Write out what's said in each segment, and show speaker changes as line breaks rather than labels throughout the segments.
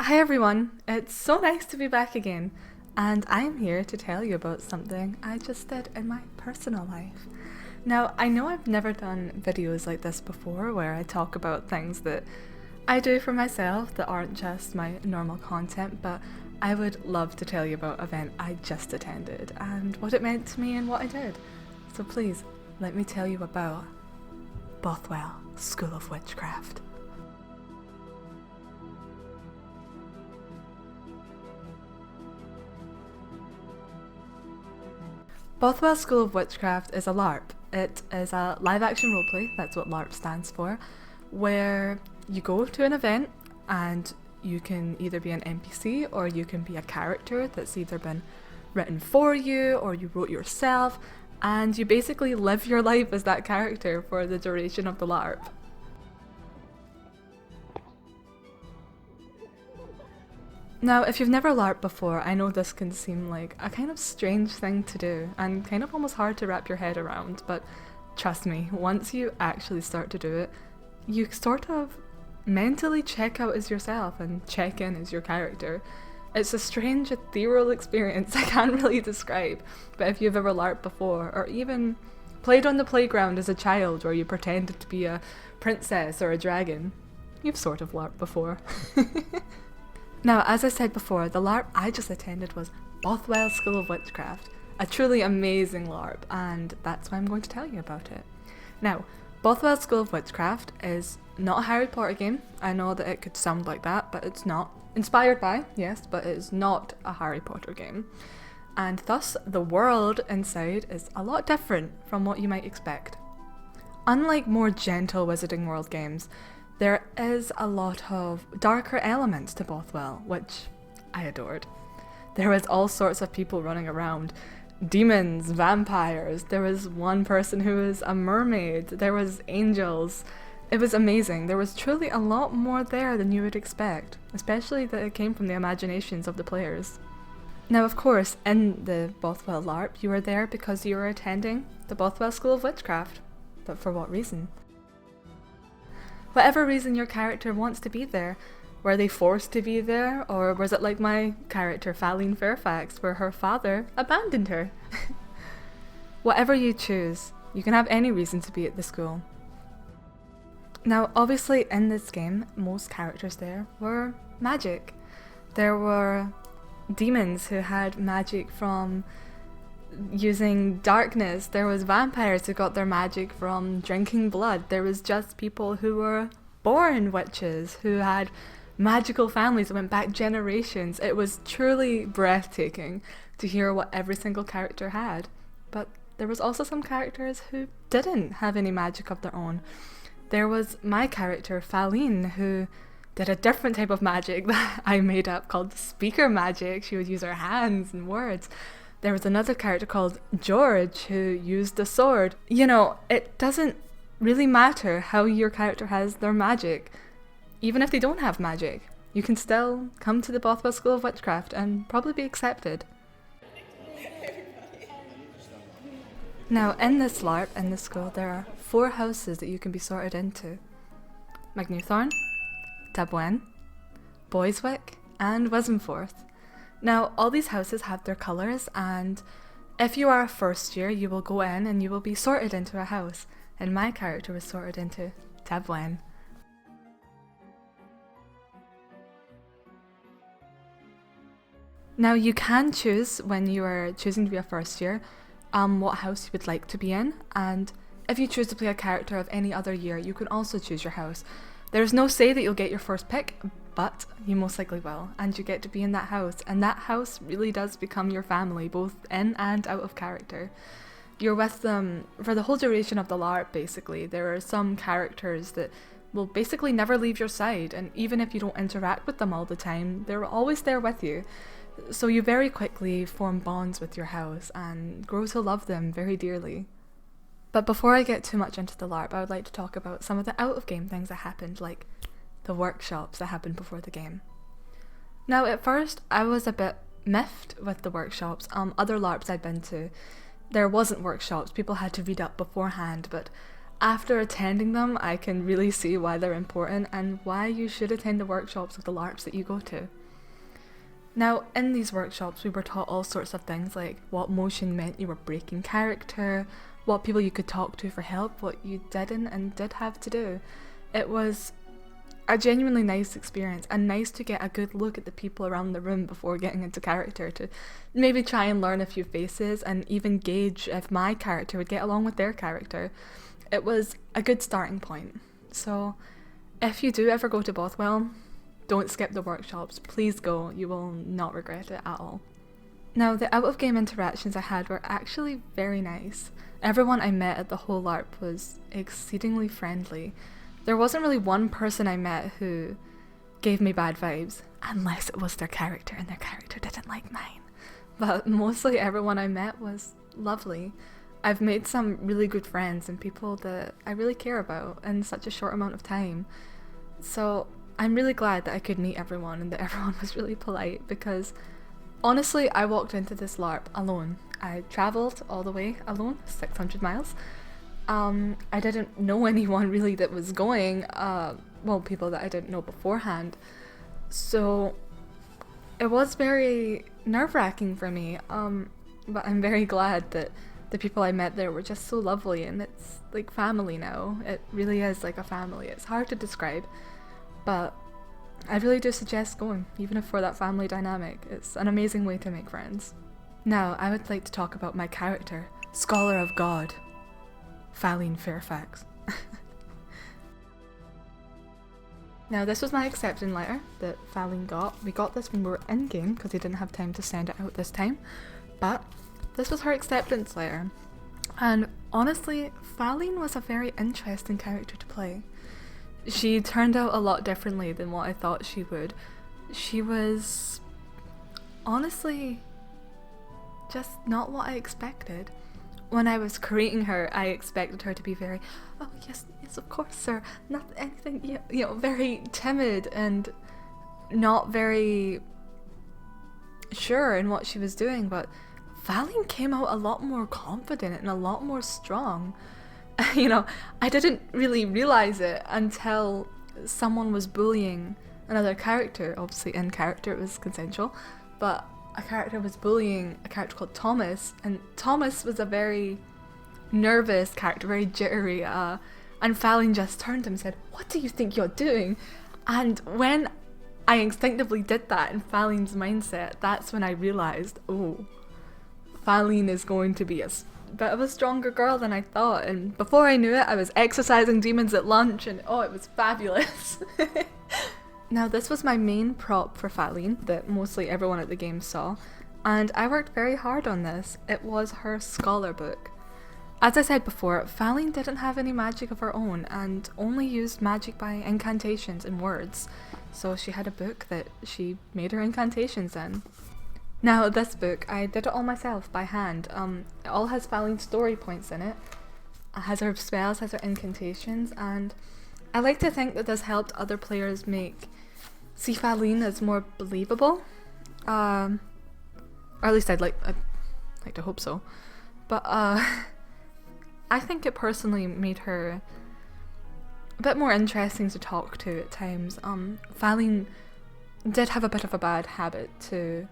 Hi everyone, it's so nice to be back again, and I'm here to tell you about something I just did in my personal life. Now, I know I've never done videos like this before where I talk about things that I do for myself that aren't just my normal content, but I would love to tell you about an event I just attended and what it meant to me and what I did. So please, let me tell you about Bothwell School of Witchcraft. Bothwell School of Witchcraft is a LARP. It is a live action roleplay, that's what LARP stands for, where you go to an event and you can either be an NPC or you can be a character that's either been written for you or you wrote yourself, and you basically live your life as that character for the duration of the LARP. Now, if you've never LARPed before, I know this can seem like a kind of strange thing to do and kind of almost hard to wrap your head around, but trust me, once you actually start to do it, you sort of mentally check out as yourself and check in as your character. It's a strange, ethereal experience I can't really describe, but if you've ever LARPed before, or even played on the playground as a child where you pretended to be a princess or a dragon, you've sort of LARPed before. Now, as I said before, the LARP I just attended was Bothwell School of Witchcraft, a truly amazing LARP, and that's why I'm going to tell you about it. Now, Bothwell School of Witchcraft is not a Harry Potter game. I know that it could sound like that, but it's not. Inspired by, yes, but it is not a Harry Potter game. And thus, the world inside is a lot different from what you might expect. Unlike more gentle Wizarding World games, there is a lot of darker elements to Bothwell, which I adored. There was all sorts of people running around. Demons, vampires, there was one person who was a mermaid, there was angels. It was amazing. There was truly a lot more there than you would expect, especially that it came from the imaginations of the players. Now, of course, in the Bothwell LARP, you were there because you were attending the Bothwell School of Witchcraft. But for what reason? Whatever reason your character wants to be there. Were they forced to be there, or was it like my character Falene Fairfax, where her father abandoned her? Whatever you choose, you can have any reason to be at the school. Now, obviously in this game, most characters there were magic. There were demons who had magic from using darkness. There was vampires who got their magic from drinking blood. There was just people who were born witches, who had magical families that went back generations. It was truly breathtaking to hear what every single character had. But there was also some characters who didn't have any magic of their own. There was my character, Falene, who did a different type of magic that I made up called speaker magic. She would use her hands and words. There was another character called George who used a sword. You know, it doesn't really matter how your character has their magic. Even if they don't have magic, you can still come to the Bothwell School of Witchcraft and probably be accepted. Now, in this LARP, in this school, there are 4 houses that you can be sorted into. Magnewthorn, Tabwen, Boyswick, and Wismforth. Now, all these houses have their colours, and if you are a first year, you will go in and you will be sorted into a house. And my character was sorted into Tabwen. Now, you can choose when you are choosing to be a first year what house you would like to be in, and if you choose to play a character of any other year, you can also choose your house. There's no say that you'll get your first pick, but you most likely will, and you get to be in that house, and that house really does become your family, both in and out of character. You're with them for the whole duration of the LARP, basically. There are some characters that will basically never leave your side, and even if you don't interact with them all the time, they're always there with you. So you very quickly form bonds with your house and grow to love them very dearly. But before I get too much into the LARP, I would like to talk about some of the out-of-game things that happened, like the workshops that happened before the game. Now, at first, I was a bit miffed with the workshops. Other LARPs I'd been to, there wasn't workshops. People had to read up beforehand, but after attending them, I can really see why they're important and why you should attend the workshops of the LARPs that you go to. Now, in these workshops, we were taught all sorts of things like what motion meant you were breaking character, what people you could talk to for help, what you didn't and did have to do. It was a genuinely nice experience, and nice to get a good look at the people around the room before getting into character, to maybe try and learn a few faces and even gauge if my character would get along with their character. It was a good starting point. So if you do ever go to Bothwell, don't skip the workshops. Please go. You will not regret it at all. Now, the out-of-game interactions I had were actually very nice. Everyone I met at the whole LARP was exceedingly friendly. There wasn't really one person I met who gave me bad vibes, unless it was their character and their character didn't like mine. But mostly everyone I met was lovely. I've made some really good friends and people that I really care about in such a short amount of time. So I'm really glad that I could meet everyone and that everyone was really polite, because honestly, I walked into this LARP alone. I travelled all the way alone, 600 miles. I didn't know anyone really that was going, people that I didn't know beforehand. So it was very nerve-wracking for me, but I'm very glad that the people I met there were just so lovely, and it's like family now. It really is like a family. It's hard to describe, but I really do suggest going, even if for that family dynamic. It's an amazing way to make friends. Now, I would like to talk about my character, Scholar of God, Faline Fairfax. Now, this was my acceptance letter that Faline got. We got this when we were in-game because he didn't have time to send it out this time, but this was her acceptance letter. And honestly, Faline was a very interesting character to play. She turned out a lot differently than what I thought she would. She was honestly just not what I expected. When I was creating her, I expected her to be very, oh yes, of course, sir, not anything, very timid and not very sure in what she was doing, but Faline came out a lot more confident and a lot more strong. I didn't really realize it until someone was bullying another character. Obviously in character it was consensual, but a character was bullying a character called Thomas, and Thomas was a very nervous character, very jittery, and Faline just turned to him and said, "What do you think you're doing?" And when I instinctively did that in Faline's mindset, that's when I realized, oh, Faline is going to be a bit of a stronger girl than I thought. And before I knew it, I was exercising demons at lunch, and oh, it was fabulous. Now, this was my main prop for Faline that mostly everyone at the game saw, and I worked very hard on this. It was her scholar book. As I said before, Faline didn't have any magic of her own and only used magic by incantations and words, so she had a book that she made her incantations in. Now, this book, I did it all myself by hand. It all has Faline's story points in it. It has her spells, has her incantations, and I like to think that this helped other players see Faline as more believable. Or at least I'd like to hope so. But I think it personally made her a bit more interesting to talk to at times. Faline did have a bit of a bad habit to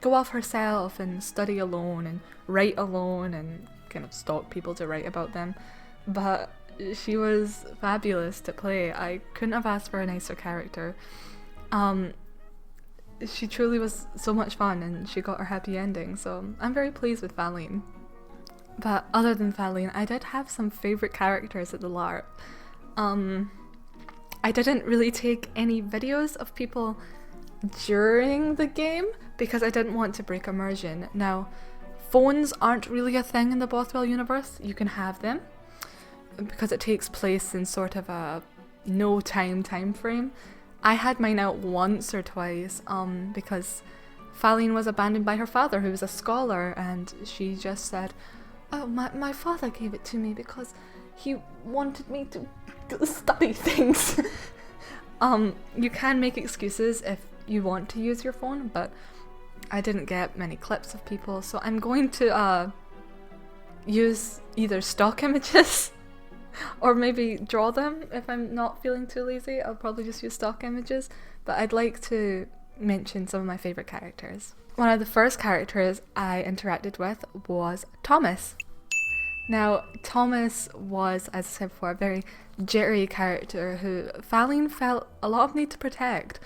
go off herself and study alone and write alone and kind of stalk people to write about them, but she was fabulous to play. I couldn't have asked for a nicer character. She truly was so much fun, and she got her happy ending, so I'm very pleased with Faline. But other than Faline, I did have some favourite characters at the LARP. I didn't really take any videos of people during the game because I didn't want to break immersion. Now, phones aren't really a thing in the Bothwell universe. You can have them because it takes place in sort of a no time frame. I had mine out once or twice because Faline was abandoned by her father, who was a scholar, and she just said, "Oh, my father gave it to me because he wanted me to study things." You can make excuses if you want to use your phone, but I didn't get many clips of people, so I'm going to use either stock images Or maybe draw them if I'm not feeling too lazy. I'll probably just use stock images. But I'd like to mention some of my favourite characters. One of the first characters I interacted with was Thomas. Now, Thomas was, as I said before, a very jittery character who Faline felt a lot of need to protect.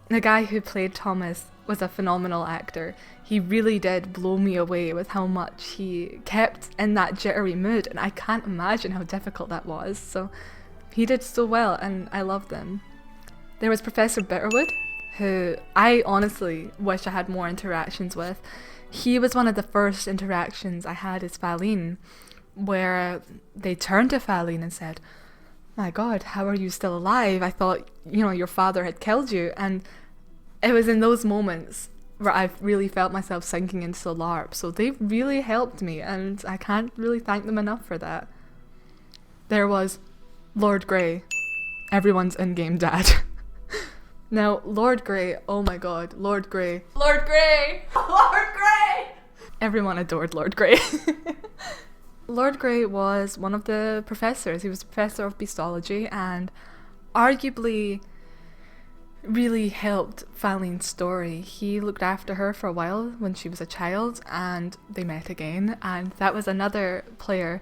The guy who played Thomas was a phenomenal actor. He really did blow me away with how much he kept in that jittery mood, and I can't imagine how difficult that was. So he did so well, and I loved him. There was Professor Bitterwood, who I honestly wish I had more interactions with. He was one of the first interactions I had as Faline, where they turned to Faline and said, "My God, how are you still alive? I thought, your father had killed you." And it was in those moments where I really felt myself sinking into the Larp. So they really helped me, and I can't really thank them enough for that. There was Lord Grey, everyone's in-game dad. Now, Lord Grey, oh my God, Lord Grey. Lord Grey! Lord Grey! Everyone adored Lord Grey. Lord Grey was one of the professors. He was a professor of beastology and arguably really helped Faline's story. He looked after her for a while when she was a child, and they met again, and that was another player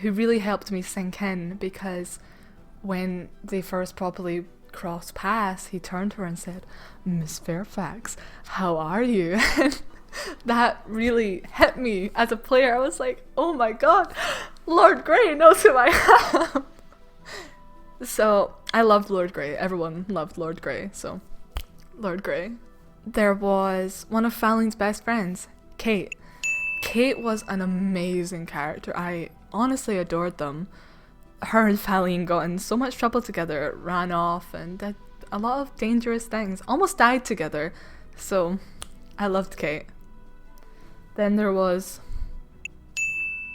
who really helped me sink in, because when they first properly crossed paths, he turned to her and said, "Miss Fairfax, how are you?" That really hit me as a player. I was like, oh my God, Lord Grey knows who I am. So I loved Lord Grey. Everyone loved Lord Grey. So Lord Grey. There was one of Faline's best friends, Kate. Kate was an amazing character. I honestly adored them. Her and Faline got in so much trouble together, ran off and did a lot of dangerous things, almost died together. So I loved Kate. Then there was,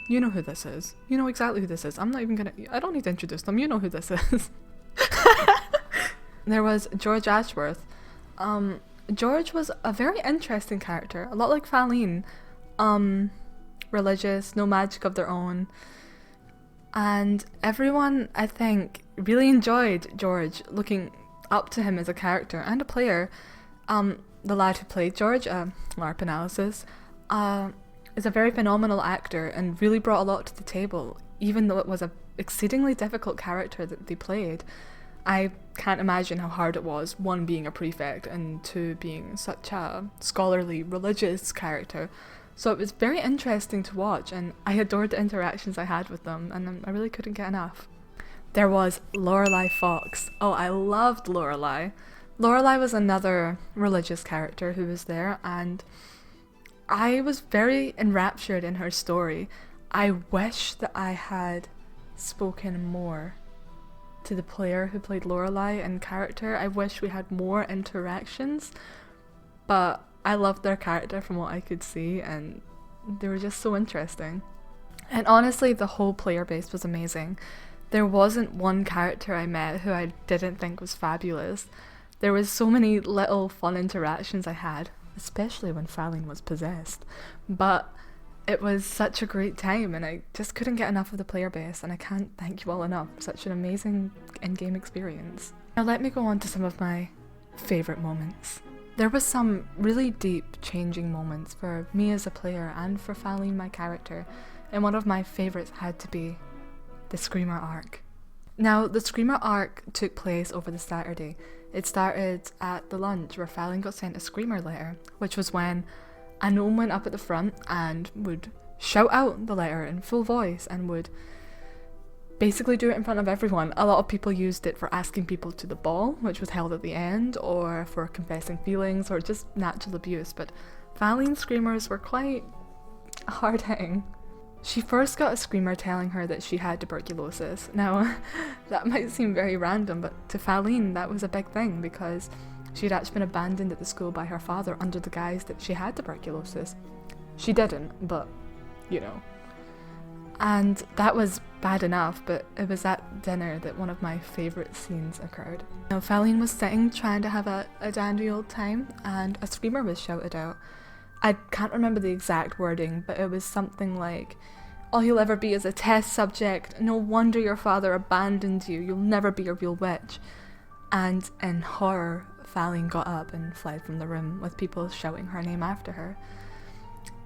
you know who this is. You know exactly who this is. I don't need to introduce them. You know who this is. There was George Ashworth. George was a very interesting character, a lot like Faline. Religious, no magic of their own. And everyone, I think, really enjoyed George, looking up to him as a character and a player. The lad who played George, Larp Analysis, is a very phenomenal actor and really brought a lot to the table, even though it was an exceedingly difficult character that they played. I can't imagine how hard it was, one being a prefect and two being such a scholarly, religious character. So it was very interesting to watch, and I adored the interactions I had with them, and I really couldn't get enough. There was Lorelei Fox. Oh, I loved Lorelei. Lorelei was another religious character who was there, and I was very enraptured in her story. I wish that I had spoken more to the player who played Lorelei in character. I wish we had more interactions, but I loved their character from what I could see, and they were just so interesting. And honestly, the whole player base was amazing. There wasn't one character I met who I didn't think was fabulous. There was so many little fun interactions I had, especially when Faline was possessed. But it was such a great time, and I just couldn't get enough of the player base, and I can't thank you all enough for such an amazing in-game experience. Now let me go on to some of my favourite moments. There was some really deep changing moments for me as a player and for Faline, my character, and one of my favourites had to be the Screamer arc. Now, the Screamer arc took place over the Saturday. It started at the lunch where Faline got sent a Screamer letter, which was when a gnome went up at the front and would shout out the letter in full voice and would basically do it in front of everyone. A lot of people used it for asking people to the ball, which was held at the end, or for confessing feelings, or just natural abuse, but Faline's screamers were quite hard-hitting. She first got a screamer telling her that she had tuberculosis. Now, that might seem very random, but to Faline that was a big thing, because she'd actually been abandoned at the school by her father under the guise that she had tuberculosis. She didn't, but, you know. And that was bad enough, but it was at dinner that one of my favourite scenes occurred. Now, Faline was sitting trying to have a dandy old time, and a screamer was shouted out. I can't remember the exact wording, but it was something like, All you'll ever be is a test subject. No wonder your father abandoned you. You'll never be a real witch. And in horror, Faline got up and fled from the room, with people shouting her name after her.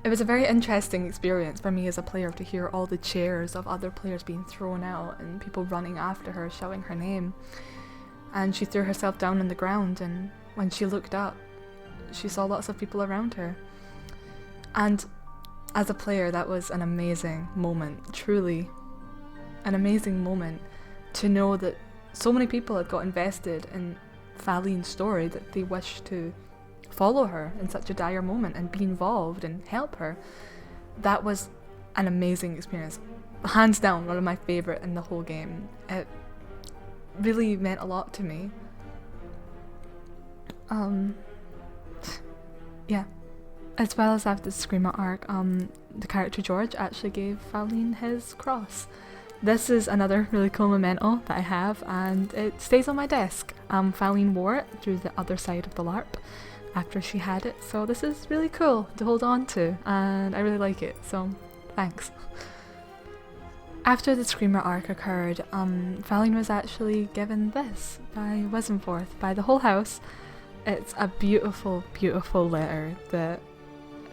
It was a very interesting experience for me as a player to hear all the chairs of other players being thrown out and people running after her, shouting her name. And she threw herself down on the ground, and when she looked up, she saw lots of people around her. And as a player, that was an amazing moment, truly an amazing moment, to know that so many people had got invested in Faline's story that they wished to follow her in such a dire moment and be involved and help her. That was an amazing experience. Hands down, one of my favourite in the whole game. It really meant a lot to me. Yeah. As well as after the Screamer arc, the character George actually gave Faline his cross. This is another really cool memento that I have, and it stays on my desk. Faline wore it through the other side of the Larp after she had it, so this is really cool to hold on to, and I really like it, so thanks. After the Screamer arc occurred, Faline was actually given this by Wissenforth, by the whole house. It's a beautiful, beautiful letter that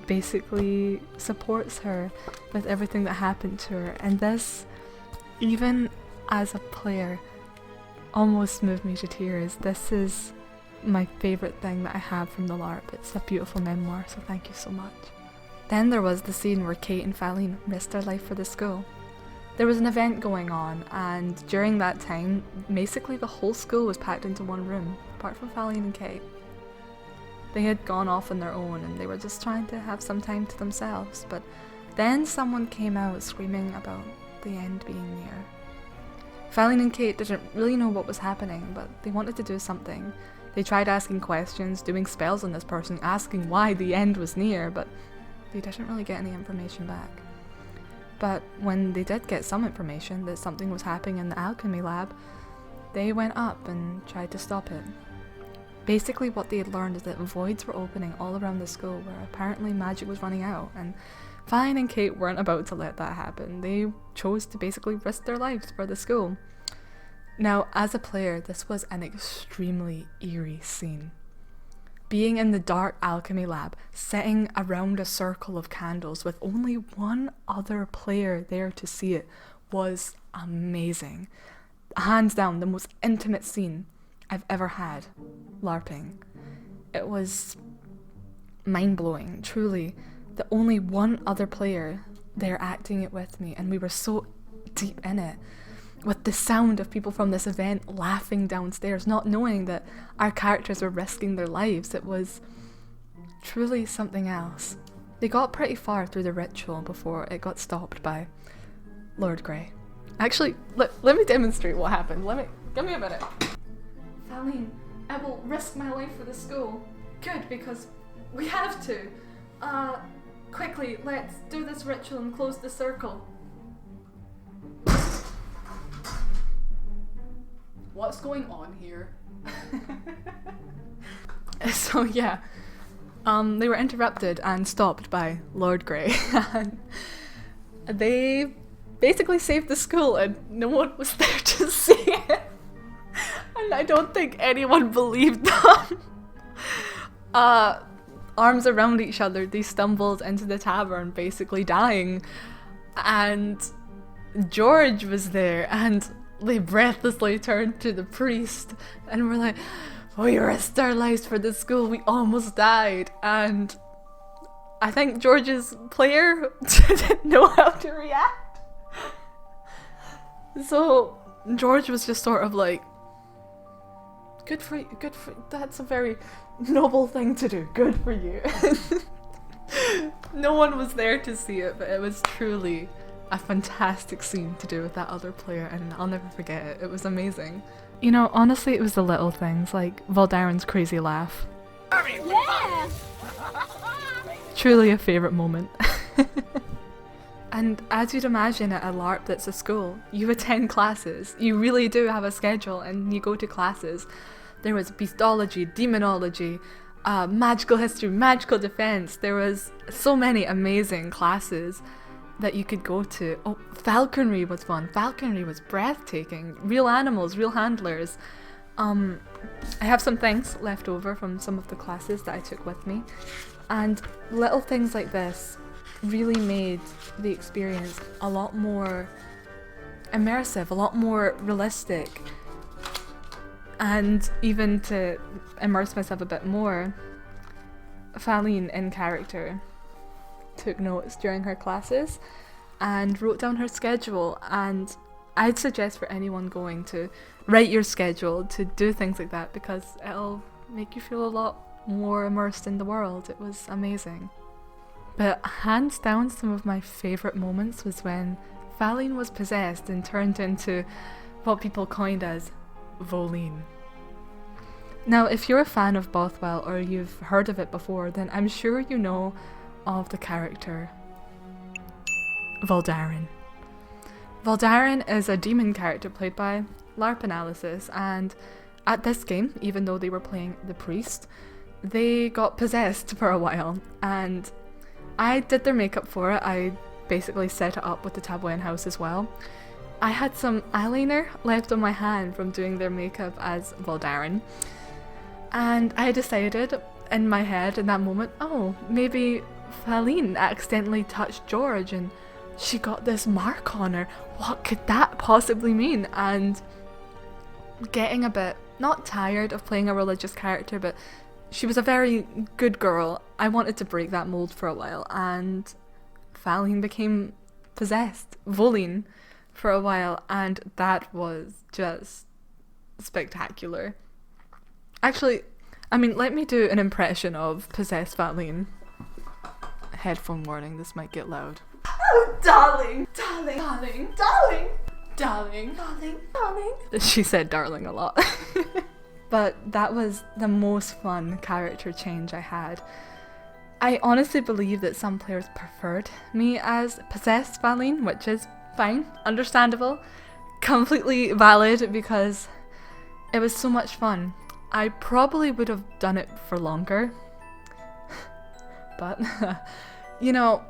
basically supports her with everything that happened to her, and this, even as a player, almost moved me to tears. This is my favourite thing that I have from the Larp. It's a beautiful memoir, so thank you so much. Then there was the scene where Kate and Faline risked their life for the school. There was an event going on, and during that time, basically the whole school was packed into one room, apart from Faline and Kate. They had gone off on their own, and they were just trying to have some time to themselves, but then someone came out screaming about the end being near. Faline and Kate didn't really know what was happening, but they wanted to do something. They tried asking questions, doing spells on this person, asking why the end was near, but they didn't really get any information back. But when they did get some information that something was happening in the alchemy lab, they went up and tried to stop it. Basically what they had learned is that voids were opening all around the school where apparently magic was running out, and Faline and Kate weren't about to let that happen. They chose to basically risk their lives for the school. Now, as a player, this was an extremely eerie scene. Being in the dark alchemy lab, sitting around a circle of candles with only one other player there to see it, was amazing. Hands down, the most intimate scene I've ever had LARPing. It was mind-blowing, truly. The only one other player there acting it with me, and we were so deep in it, with the sound of people from this event laughing downstairs, not knowing that our characters were risking their lives. It was truly something else. They got pretty far through the ritual before it got stopped by Lord Grey. Actually, let me demonstrate what happened. Give me a minute. Faline, I will risk my life for the school. Good, because we have to. Quickly, let's do this ritual and close the circle. What's going on here? So yeah, they were interrupted and stopped by Lord Grey. And they basically saved the school, and no one was there to see it. And I don't think anyone believed them. Arms around each other, they stumbled into the tavern, basically dying. And George was there, and they breathlessly turned to the priest and were like, we risked our lives for the school, we almost died. And I think George's player didn't know how to react. So George was just sort of like, good for you, that's a very noble thing to do, good for you. No one was there to see it, but it was truly a fantastic scene to do with that other player, and I'll never forget it. It was amazing. You know, honestly, it was the little things, like Valdaren's crazy laugh.
Yeah!
Truly a favourite moment. And as you'd imagine at a LARP that's a school, you attend classes. You really do have a schedule and you go to classes. There was beastology, demonology, magical history, magical defense. There was so many amazing classes. that you could go to. Oh, falconry was fun. Falconry was breathtaking. Real animals, real handlers. I have some things left over from some of the classes that I took with me, and little things like this really made the experience a lot more immersive, a lot more realistic. And even to immerse myself a bit more, Faline in character took notes during her classes and wrote down her schedule, and I'd suggest for anyone going to write your schedule, to do things like that, because it'll make you feel a lot more immersed in the world. It was amazing. But hands down, some of my favourite moments was when Faline was possessed and turned into what people coined as Voline. Now, if you're a fan of Bothwell or you've heard of it before, then I'm sure you know of the character Voldaren. Voldaren is a demon character played by Larp Analysis, and at this game, even though they were playing the priest, they got possessed for a while, and I did their makeup for it. I basically set it up with the Tabouin house as well. I had some eyeliner left on my hand from doing their makeup as Voldaren, and I decided in my head in that moment, oh, maybe Faline accidentally touched George and she got this mark on her. What could that possibly mean? And getting a bit, not tired of playing a religious character, but she was a very good girl. I wanted to break that mold for a while, and Faline became possessed, Voline, for a while, and that was just spectacular. Actually, I mean, let me do an impression of possessed Faline. Headphone warning, this might get loud. Oh, darling, darling, darling, darling, darling, darling, darling. She said darling a lot. But that was the most fun character change I had. I honestly believe that some players preferred me as possessed Faline, which is fine, understandable, completely valid, because it was so much fun. I probably would have done it for longer, but you know,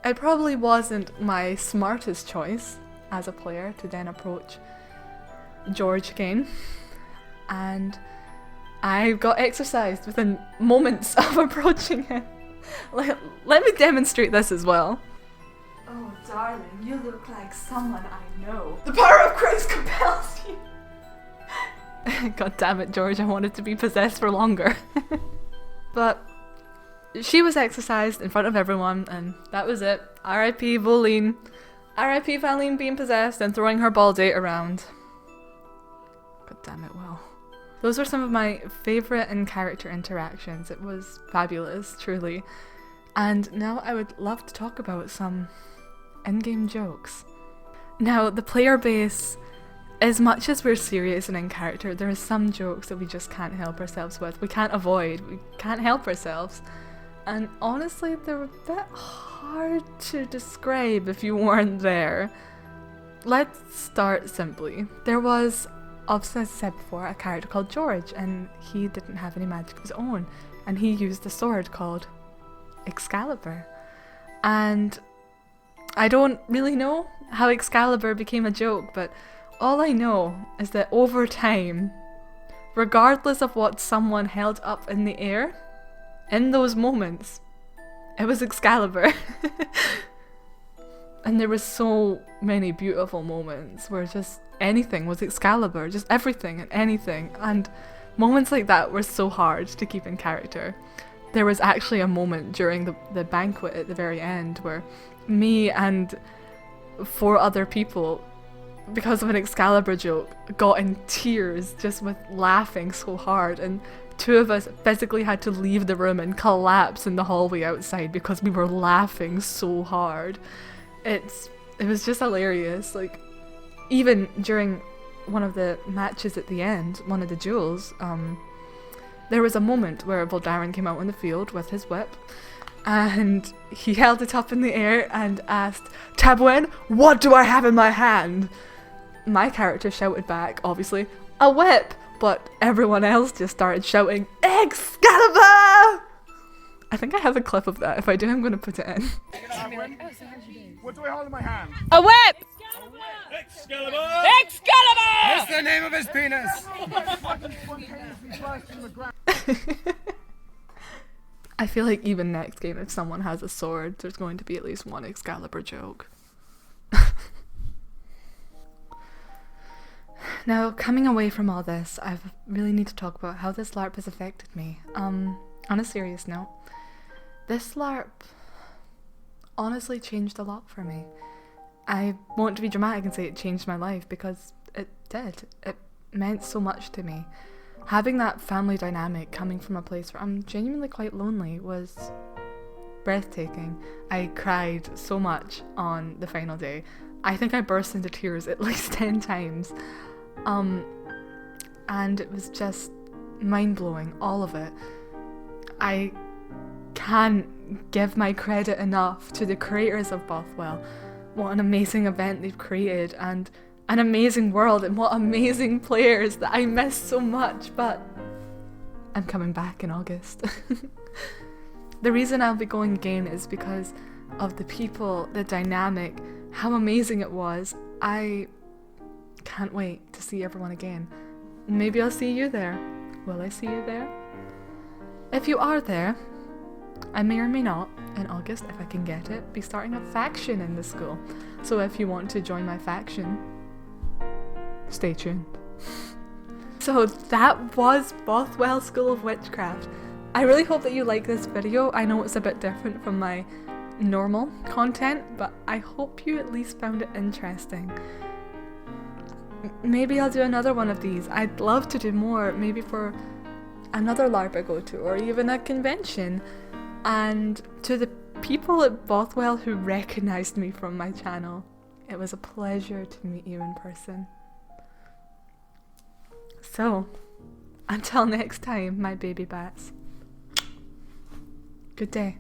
it probably wasn't my smartest choice as a player to then approach George again, and I got exercised within moments of approaching him. Let me demonstrate this as well. Oh, darling, you look like someone I know. The power of Christ compels you. God damn it, George, I wanted to be possessed for longer. But she was exercised in front of everyone, and that was it. R.I.P. Voline. R.I.P. Faline being possessed and throwing her ball date around. God damn it, Will. Those were some of my favourite in-character interactions. It was fabulous, truly. And now I would love to talk about some in-game jokes. Now, the player base, as much as we're serious and in-character, there are some jokes that we just can't help ourselves with. We can't avoid. We can't help ourselves. And honestly, they're a bit hard to describe if you weren't there. Let's start simply. There was, obviously as I said before, a character called George, and he didn't have any magic of his own, and he used a sword called Excalibur. And I don't really know how Excalibur became a joke, but all I know is that over time, regardless of what someone held up in the air, in those moments, it was Excalibur. And there were so many beautiful moments where just anything was Excalibur, just everything and anything, and moments like that were so hard to keep in character. There was actually a moment during the banquet at the very end where me and 4 other people, because of an Excalibur joke, got in tears just with laughing so hard, and 2 of us physically had to leave the room and collapse in the hallway outside because we were laughing so hard. It was just hilarious. Like, even during one of the matches at the end, one of the duels, there was a moment where Voldaren came out on the field with his whip, and he held it up in the air and asked, "Tabouin, what do I have in my hand?" My character shouted back, obviously, "A whip!" But everyone else just started shouting, "Excalibur!" I think I have a clip of that. If I do, I'm going to put it in.
What do I hold in my hand?
A whip!
Excalibur!
Excalibur!
What's the name of his penis?
I feel like even next game, if someone has a sword, there's going to be at least one Excalibur joke. Now, coming away from all this, I really need to talk about how this LARP has affected me. On a serious note, this LARP honestly changed a lot for me. I want to be dramatic and say it changed my life because it did. It meant so much to me. Having that family dynamic coming from a place where I'm genuinely quite lonely was breathtaking. I cried so much on the final day. I think I burst into tears at least 10 times. And it was just mind-blowing, all of it. I can't give my credit enough to the creators of Bothwell. What an amazing event they've created, and an amazing world, and what amazing players that I miss so much, but I'm coming back in August. The reason I'll be going again is because of the people, the dynamic, how amazing it was. I can't wait to see everyone again. Maybe I'll see you there. Will I see you there? If you are there, I may or may not, in August, if I can get it, be starting a faction in the school. So if you want to join my faction, stay tuned. So that was Bothwell School of Witchcraft. I really hope that you like this video. I know it's a bit different from my normal content, but I hope you at least found it interesting. Maybe I'll do another one of these. I'd love to do more, maybe for another LARP I go to, or even a convention. And to the people at Bothwell who recognised me from my channel, it was a pleasure to meet you in person. So, until next time, my baby bats. Good day.